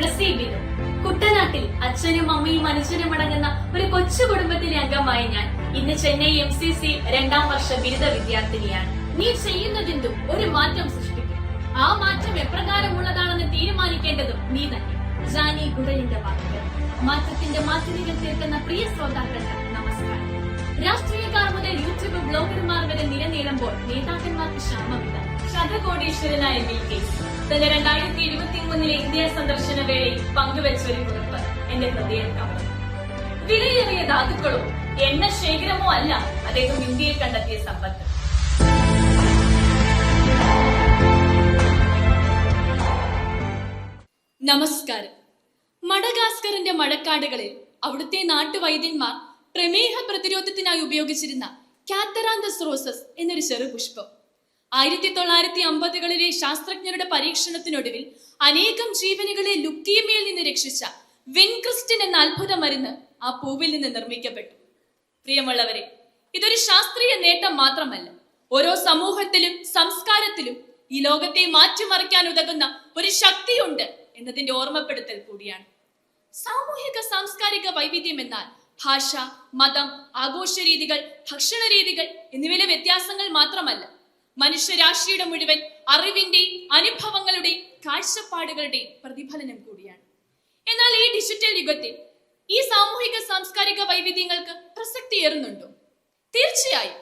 ബ്ലസ്സി ബിനു. കുട്ടനാട്ടിൽ അച്ഛനും അമ്മയും അനുജനും അടങ്ങുന്ന ഒരു കൊച്ചു കുടുംബത്തിലെ അംഗമായ ഞാൻ ഇന്ന് ചെന്നൈ MCC 2ാം വർഷ ബിരുദ വിദ്യാർത്ഥിനിയാണ്. നീ ചെയ്യുന്നതെന്തും ഒരു മാറ്റം സൃഷ്ടിക്കും. ആ മാറ്റം എപ്രകാരമുള്ളതാണെന്ന് തീരുമാനിക്കേണ്ടതും നീ തന്നെ. ജാനി ഗുഡലിന്റെ വാക്കുകൾ. മാറ്റത്തിന്റെ മാറ്റങ്ങൾ തീർക്കുന്ന പ്രിയ ശ്രോതാക്കൾക്ക് നമസ്കാരം. രാഷ്ട്രീയക്കാർ മുതൽ യൂട്യൂബ് ബ്ലോഗർമാർ വരെ നിലനീളുമ്പോൾ നേതാക്കന്മാർക്ക് ക്ഷാമമില്ല. ശതകോടീശ്വരനായ ബിൽ ഗേറ്റ്സ് തന്റെ 2023 ഇന്ത്യ സന്ദർശന വേളയിൽ പങ്കുവെച്ചൊരു കുറിപ്പ് എന്റെ ഹൃദയം കവർന്നു. വിലയേറിയ ധാതുക്കളോ എണ്ണ ശേഖരമോ അല്ല അദ്ദേഹം ഇന്ത്യയിൽ കണ്ടെത്തിയ സമ്പത്ത്. നമസ്കാരം. മഡഗാസ്കറിന്റെ മഴക്കാടുകളിൽ അവിടുത്തെ നാട്ടുവൈദ്യന്മാർ പ്രമേഹ പ്രതിരോധത്തിനായി ഉപയോഗിച്ചിരുന്ന കാത്തറാന്തസ് റോസസ് എന്നൊരു ചെറുപുഷ്പം 1950കളിലെ ശാസ്ത്രജ്ഞരുടെ പരീക്ഷണത്തിനൊടുവിൽ അനേകം ജീവനുകളെ ലുക്കീമിയയിൽ നിന്ന് രക്ഷിച്ച വിൻക്രിസ്റ്റിൻ എന്ന അത്ഭുത മരുന്ന് ആ പൂവിൽ നിന്ന് നിർമ്മിക്കപ്പെട്ടു. പ്രിയമുള്ളവരെ, ഇതൊരു ശാസ്ത്രീയ നേട്ടം മാത്രമല്ല, ഓരോ സമൂഹത്തിലും സംസ്കാരത്തിലും ഈ ലോകത്തെ മാറ്റിമറിക്കാൻ ഉതകുന്ന ഒരു ശക്തിയുണ്ട് എന്നതിന്റെ ഓർമ്മപ്പെടുത്തൽ കൂടിയാണ്. സാമൂഹിക സാംസ്കാരിക വൈവിധ്യം എന്നാൽ ഭാഷ, മതം, ആഘോഷ രീതികൾ, ഭക്ഷണ രീതികൾ എന്നിവയിലെ വ്യത്യാസങ്ങൾ മാത്രമല്ല, മനുഷ്യരാശിയുടെ മുഴുവൻ അറിവിന്റെയും അനുഭവങ്ങളുടെയും കാഴ്ചപ്പാടുകളുടെയും പ്രതിഫലനം കൂടിയാണ്. എന്നാൽ ഈ ഡിജിറ്റൽ യുഗത്തിൽ ഈ സാമൂഹിക സാംസ്കാരിക വൈവിധ്യങ്ങൾക്ക് പ്രസക്തി ഏറുന്നുണ്ടോ? തീർച്ചയായും.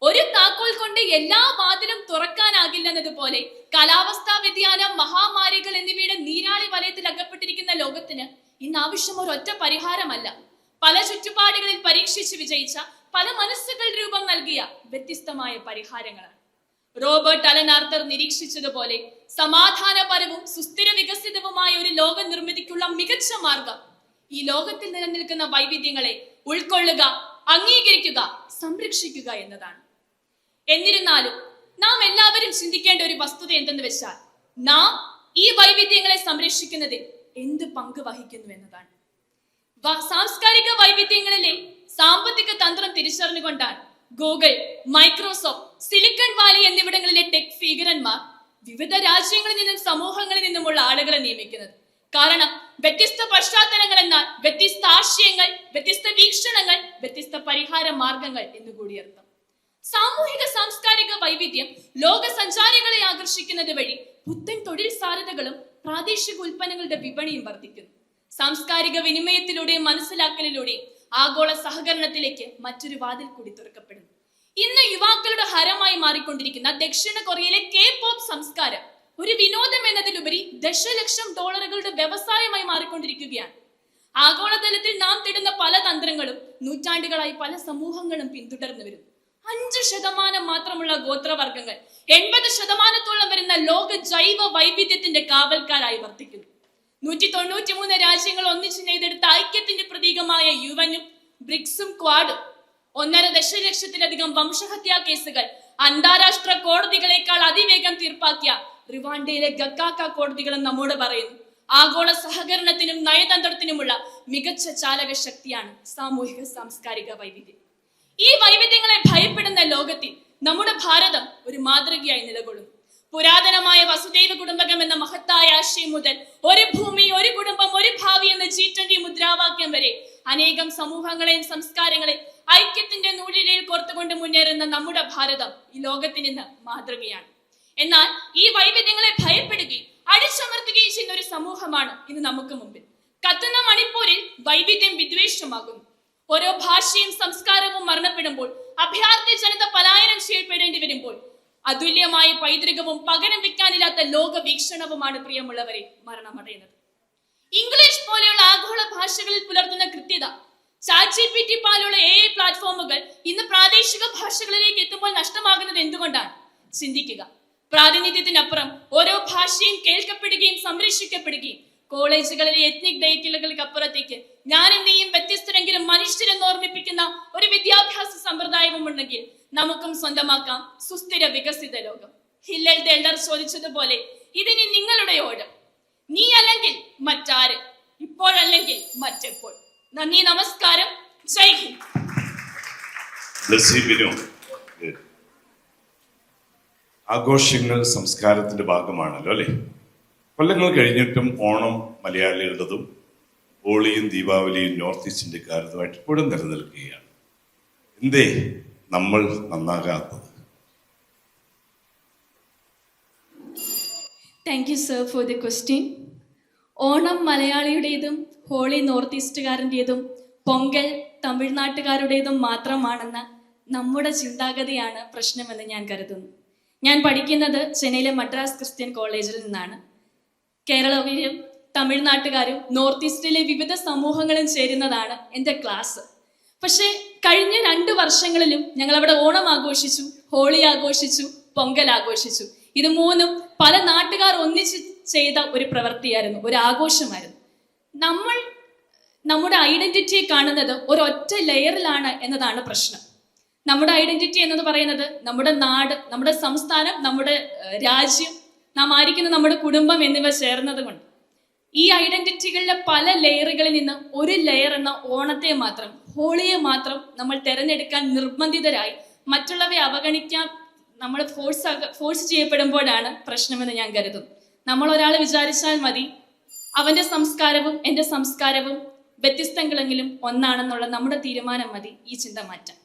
ഒരു താക്കോൽ കൊണ്ട് എല്ലാ വാതിലും തുറക്കാനാകില്ലെന്നതുപോലെ കാലാവസ്ഥാ വ്യതിയാനം, മഹാമാരികൾ എന്നിവയുടെ നീരാളി വലയത്തിൽ അകപ്പെട്ടിരിക്കുന്ന ലോകത്തിന് ഇന്ന് ആവശ്യം ഒരൊറ്റ പരിഹാരമല്ല, പല ചുറ്റുപാടുകളിൽ പരീക്ഷിച്ച് വിജയിച്ച, പല മനസ്സുകൾ രൂപം നൽകിയ വ്യത്യസ്തമായ പരിഹാരങ്ങളാണ്. റോബർട്ട് അലൻ ആർത്തർ നിരീക്ഷിച്ചതുപോലെ സമാധാനപരവും സുസ്ഥിര വികസിതവുമായ ഒരു ലോക നിർമ്മിതിക്കുള്ള മികച്ച മാർഗം ഈ ലോകത്തിൽ നിലനിൽക്കുന്ന വൈവിധ്യങ്ങളെ ഉൾക്കൊള്ളുക, അംഗീകരിക്കുക, സംരക്ഷിക്കുക എന്നതാണ്. എന്നിരുന്നാലും നാം എല്ലാവരും ചിന്തിക്കേണ്ട ഒരു വസ്തുത എന്തെന്ന് വെച്ചാൽ, നാം ഈ വൈവിധ്യങ്ങളെ സംരക്ഷിക്കുന്നതിൽ എന്ത് പങ്ക് വഹിക്കുന്നു എന്നതാണ്. സാംസ്കാരിക വൈവിധ്യങ്ങളിലെ സാമ്പത്തിക തന്ത്രം തിരിച്ചറിഞ്ഞുകൊണ്ടാണ് ഗൂഗിൾ, മൈക്രോസോഫ്റ്റ്, സിലിക്കൺ വാലി എന്നിവിടങ്ങളിലെ ടെക് ഫിഗറന്മാർ വിവിധ രാജ്യങ്ങളിൽ നിന്നും സമൂഹങ്ങളിൽ നിന്നുമുള്ള ആളുകളെ നിയമിക്കുന്നത്. കാരണം വ്യത്യസ്ത പശ്ചാത്തലങ്ങൾ എന്നാൽ വ്യത്യസ്ത ആശയങ്ങൾ, വ്യത്യസ്ത വീക്ഷണങ്ങൾ, വ്യത്യസ്ത പരിഹാര മാർഗങ്ങൾ എന്നുകൂടി അർത്ഥം. സാമൂഹിക സാംസ്കാരിക വൈവിധ്യം ലോക സഞ്ചാരികളെ ആകർഷിക്കുന്നത് വഴി പുത്തൻ തൊഴിൽ സാധ്യതകളും പ്രാദേശിക ഉൽപ്പന്നങ്ങളുടെ വിപണിയും വർദ്ധിക്കുന്നു. സാംസ്കാരിക വിനിമയത്തിലൂടെയും മനസ്സിലാക്കലിലൂടെയും ആഗോള സഹകരണത്തിലേക്ക് മറ്റൊരു വാതിൽ കൂടി തുറക്കപ്പെടുന്നു. ഇന്ന് യുവാക്കളുടെ ഹരമായി മാറിക്കൊണ്ടിരിക്കുന്ന ദക്ഷിണ കൊറിയയിലെ K-പോപ്പ് സംസ്കാരം ഒരു വിനോദം എന്നതിലുപരി $ദശലക്ഷം വ്യവസായമായി മാറിക്കൊണ്ടിരിക്കുകയാണ്. ആഗോളതലത്തിൽ നാം തേടുന്ന പല തന്ത്രങ്ങളും നൂറ്റാണ്ടുകളായി പല സമൂഹങ്ങളും പിന്തുടർന്നു വരുന്നു. 5% മാത്രമുള്ള ഗോത്രവർഗങ്ങൾ 80% വരുന്ന ലോക ജൈവ വൈവിധ്യത്തിന്റെ കാവൽക്കാരായി വർത്തിക്കുന്നു. 193 രാജ്യങ്ങൾ ഒന്നിച്ചു നെയ്തെടുത്ത ഐക്യത്തിന്റെ പ്രതീകമായ UN-ഉം ബ്രിക്സും ക്വാഡും 1.5 ദശലക്ഷത്തിലധികം വംശഹത്യാ കേസുകൾ അന്താരാഷ്ട്ര കോടതികളെക്കാൾ അതിവേഗം തീർപ്പാക്കിയ റിവാണ്ടയിലെ ഗക്കാക്ക കോടതികളും നമ്മോട് പറയുന്നു. ആഗോള സഹകരണത്തിനും നയതന്ത്രത്തിനുമുള്ള മികച്ച ചാലക ശക്തിയാണ് സാമൂഹിക സാംസ്കാരിക വൈവിധ്യം. ഈ വൈവിധ്യങ്ങളെ ഭയപ്പെടുന്ന ലോകത്തിൽ നമ്മുടെ ഭാരതം ഒരു മാതൃകയായി നിലകൊള്ളുന്നു. പുരാതനമായ വസുദൈവ കുടുംബകം എന്ന മഹത്തായ ആശയം മുതൽ ഒരു ഭൂമി, ഒരു കുടുംബം, ഒരു ഭാവി എന്ന G20 മുദ്രാവാക്യം വരെ അനേകം സമൂഹങ്ങളെയും സംസ്കാരങ്ങളെയും ഐക്യത്തിന്റെ നൂലിഴയിൽ കോർത്തുകൊണ്ട് മുന്നേറുന്ന നമ്മുടെ ഭാരതം ഈ ലോകത്തിന് ഇന്ന് മാതൃകയാണ്. എന്നാൽ ഈ വൈവിധ്യങ്ങളെ ഭയപ്പെടുകയും അടിച്ചമർത്തുകയും ചെയ്യുന്ന ഒരു സമൂഹമാണ് ഇന്ന് നമുക്ക് മുമ്പിൽ. കത്തുന്ന മണിപ്പൂരിൽ വൈവിധ്യം വിദ്വേഷമാകുന്നു. ഓരോ ഭാഷയും സംസ്കാരവും മരണപ്പെടുമ്പോൾ, അഭയാർത്ഥി ജനത പലായനം ചെയ്യപ്പെടേണ്ടി വരുമ്പോൾ, അതുല്യമായ പൈതൃകവും പകരം വെക്കാനില്ലാത്ത ലോക വീക്ഷണവുമാണ് പ്രിയമുള്ളവരെ മരണമടയുന്നത്. ഇംഗ്ലീഷ് പോലെയുള്ള ആഗോള ഭാഷകളിൽ പുലർത്തുന്ന കൃത്യത, ChatGPT പോലുള്ള AI പ്ലാറ്റ്ഫോമുകൾ ഇന്ന് പ്രാദേശിക ഭാഷകളിലേക്ക് എത്തുമ്പോൾ നഷ്ടമാകുന്നത് എന്തുകൊണ്ടാണ്? ചിന്തിക്കുക. പ്രാതിനിധ്യത്തിനപ്പുറം ഓരോ ഭാഷയും കേൾക്കപ്പെടുകയും സംരക്ഷിക്കപ്പെടുകയും കോളേജുകളിലെ എത്നിക് ഡയറ്റുകൾക്ക് അപ്പുറത്തേക്ക് ഞാനും നീയും വ്യത്യസ്തരെങ്കിലും മനുഷ്യരെന്ന് ഓർമ്മിപ്പിക്കുന്ന ഒരു വിദ്യാഭ്യാസ സമ്പ്രദായവും ഉണ്ടെങ്കിൽ നമുക്കും സ്വന്തമാക്കാം സുസ്ഥിര വികസിത ലോകം. ഹില്ലൽ ദി എൽഡർ ചോദിച്ചതുപോലെ ഇതിനി നിങ്ങളുടെ ഓട്. നീ അല്ലെങ്കിൽ മറ്റാര്, ഇപ്പോഴല്ലെങ്കിൽ മറ്റെപ്പോൾ. നന്ദി, നമസ്കാരം, ജയ് ഹിന്ദ്. ആഘോഷങ്ങൾ സംസ്കാരത്തിന്റെ ഭാഗമാണല്ലോ അല്ലേ? കൊല്ലങ്ങൾ കഴിഞ്ഞിട്ടും ഓണം മലയാളികളുടേതും ഹോളിയും ദീപാവലിയും നോർത്ത് ഈസ്റ്റ് ഇന്ത്യക്കാരുമായിട്ട് ഇപ്പോഴും നിലനിൽക്കുകയാണ്. എന്തേ നമ്മൾ നന്നാകാത്തത്? Thank you sir for the question. Onam മലയാളിയുടേതും ഹോളി നോർത്ത് ഈസ്റ്റുകാരൻ്റെതും പൊങ്കൽ തമിഴ്നാട്ടുകാരുടേതും മാത്രമാണെന്ന നമ്മുടെ ചിന്താഗതിയാണ് പ്രശ്നമെന്ന് ഞാൻ കരുതുന്നു. ഞാൻ പഠിക്കുന്നത് ചെന്നൈയിലെ മദ്രാസ് ക്രിസ്ത്യൻ കോളേജിൽ നിന്നാണ്. കേരളീയരും തമിഴ്നാട്ടുകാരും നോർത്ത് ഈസ്റ്റിലെ വിവിധ സമൂഹങ്ങളും ചേരുന്നതാണ് എൻ്റെ ക്ലാസ്. പക്ഷേ കഴിഞ്ഞ 2 വർഷങ്ങളിലും ഞങ്ങൾ അവിടെ ഓണം ആഘോഷിച്ചു, ഹോളി ആഘോഷിച്ചു, പൊങ്കൽ ആഘോഷിച്ചു. ഇത് 3ഉം പല നാട്ടുകാർ ഒന്നിച്ച് ചെയ്ത ഒരു പ്രവൃത്തിയായിരുന്നു, ഒരു ആഘോഷമായിരുന്നു. നമ്മൾ നമ്മുടെ ഐഡന്റിറ്റിയെ കാണുന്നത് ഒരൊറ്റ ലെയറിലാണ് എന്നതാണ് പ്രശ്നം. നമ്മുടെ ഐഡന്റിറ്റി എന്നത് പറയുന്നത് നമ്മുടെ നാട്, നമ്മുടെ സംസ്ഥാനം, നമ്മുടെ രാജ്യം, നാം ആയിരിക്കുന്ന നമ്മുടെ കുടുംബം എന്നിവ ചേർന്നത് കൊണ്ട് ഈ ഐഡന്റിറ്റികളിലെ പല ലെയറുകളിൽ നിന്ന് ഒരു ലെയർ എന്ന ഓണത്തെ മാത്രം, ഹോളിയെ മാത്രം നമ്മൾ തിരഞ്ഞെടുക്കാൻ നിർബന്ധിതരായി മറ്റുള്ളവയെ അവഗണിക്കാൻ നമ്മൾ ഫോഴ്സ് ചെയ്യപ്പെടുമ്പോഴാണ് പ്രശ്നമെന്ന് ഞാൻ കരുതുന്നു. നമ്മൾ ഒരാൾ വിചാരിച്ചാൽ മതി അവന്റെ സംസ്കാരവും എൻ്റെ സംസ്കാരവും വ്യത്യസ്തങ്ങളെങ്കിലും ഒന്നാണെന്നുള്ള നമ്മുടെ തീരുമാനം മതി ഈ ചിന്ത മാറ്റാൻ.